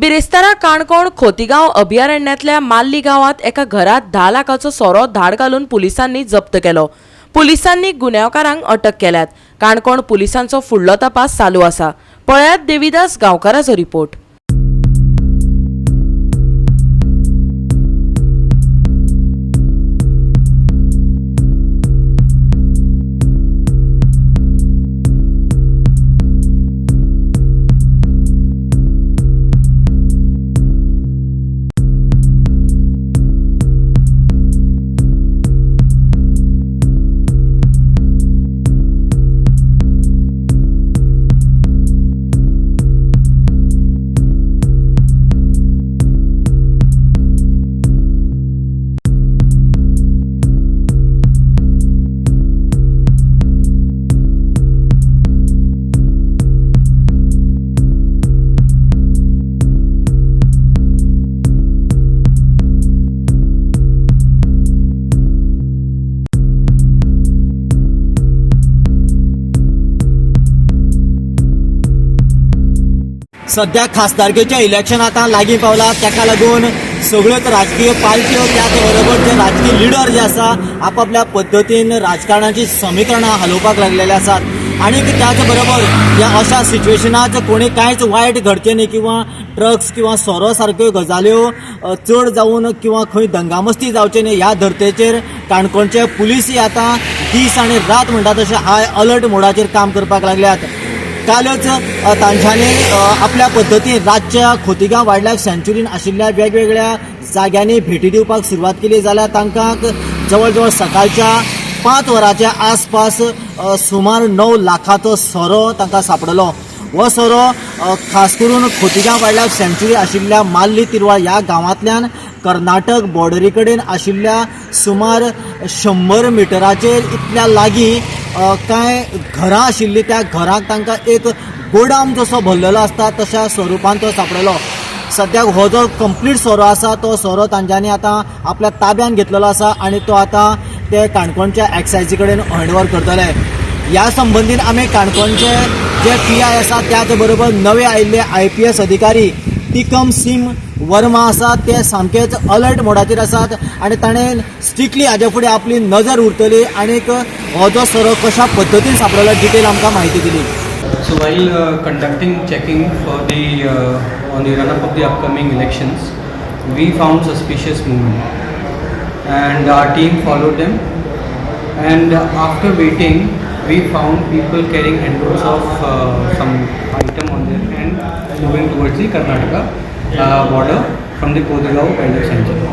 बिरेस्तारा काणकोण खोतीगांव अभयारण्यातल्या माल्ली गावात एका घरात 10 लाखाचो सोरो धाड घालून पुलिसांनी जप्त केलो। पुलिसांनी गुन्यांवकारांक अटक केल्यात। काणकोण पुलिसांचो फुडलो तपास चालू आसा। पळयात देविदास गांवकाराचो रिपोर्ट। सध्या खासदारकेचे इलेक्शन आता लागीं पावला, त्याका लागून सगळ्योच राजकीय पार्ट्यो त्याच बरोबर जे राजकीय लिडर जे आसा आपापल्या पद्दतीन राजकारणाची समीकरणां हलोवपाक लागलेले आसात। आणि त्याच बरोबर ह्या अशा सिच्युएशनात कोणी कांयच वायट घडचें न्ही किंवा ड्रग्स किंवा सोरो सारक्यो गजाल्यो चड जावन किंवा खंय दंगामस्ती जावचे न्ही ह्या धर्तेचेर काणकोणचे पुलीसय आता दीस आनी रात म्हणटा तशें हाय अलर्ट मोडाचेर काम करपाक लागल्यात। कालच तांच्यांनी आपल्या पद्दतीन राज्य खोतीगांव वायल्ड लायफ सँच्युरीन आशिल्ल्या वेगवेगळ्या जाग्यांनी भेटी दिवपाक सुरवात केली, जाल्यार तांकां जवळ जवळ सकाळच्या 5 वरांच्या आसपास सुमार 9 लाखाचो सोरो तांकां सापडलो। हो सोरो खास करून खोतीगांव वायल्ड लायफ सँच्युरी आशिल्ल्या माल्ली तिरवाळ ह्या गांवांतल्यान कर्नाटक बॉर्डरी कडेन आशिल्ल्या सुमार 100 मिटराचेर इतल्या लागीं कांय घरां आशिल्लीं त्या घरांक तांकां एक गोडाम जसो भरलेलो आसता तशा स्वरुपान तो सापडलो। सद्याक हो जो कंप्लीट सोरो आसा तो सोरो तांच्यांनी आतां आपल्या ताब्यान घेतलेलो आसा आणि तो आतां ते काणकोणच्या एक्सायजी कडेन हँडओव्हर करतले। ह्या संबंधीत आमी काणकोणचे जे PI आसा त्याच बरोबर नवे आयिल्ले IPS अधिकारी टिकम सिंह वर्मा आसा ते सामकेच अलर्ट मोडाचेर आसात आणि ताणें स्ट्रिक्टली हाजे फुडें आपली नजर उरतली आणि हो जो सोरो कशा पद्दतीन सापडलो डिटेल आमकां म्हायती दिली। So while conducting checking for on the run-up of the upcoming elections, we found suspicious movement, and our team followed them. And after waiting, we found people carrying handfuls of some item on their hand, moving towards the Karnataka border from the Khotigaon Wildlife Sanctuary.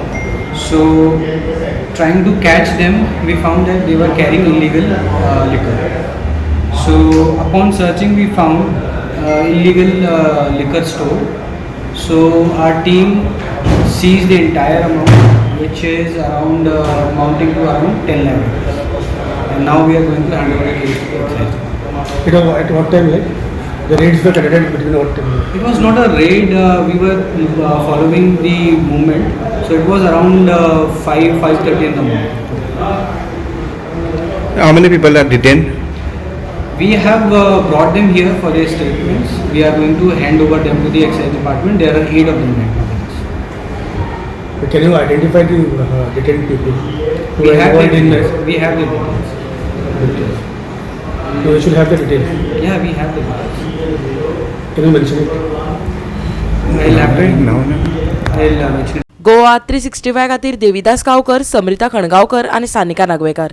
So, trying to catch them, we found that they were carrying illegal liquor. So upon searching we found illegal liquor store. So our team seized the entire amount, which is around amounting to around 10 lakh rupees. And now we are going to hand over the case to excise. At what time, like the raids were conducted between what time? It was not a raid. We were following the movement. So it was around 5:30 in the morning. How many people are detained? We have brought them here for their statements. We are going to hand over them to the excise department. There are 8 of them right now. Can you identify the detained people who We are have the involved in details. this? We have the details. So you should have the details. Yeah, we have the details. Can you mention it? I'll have to I'll mention it. Goa 365 खातीर देविदास गांवकर, समृता खणगांवकर आणि सानिका नागवेकर।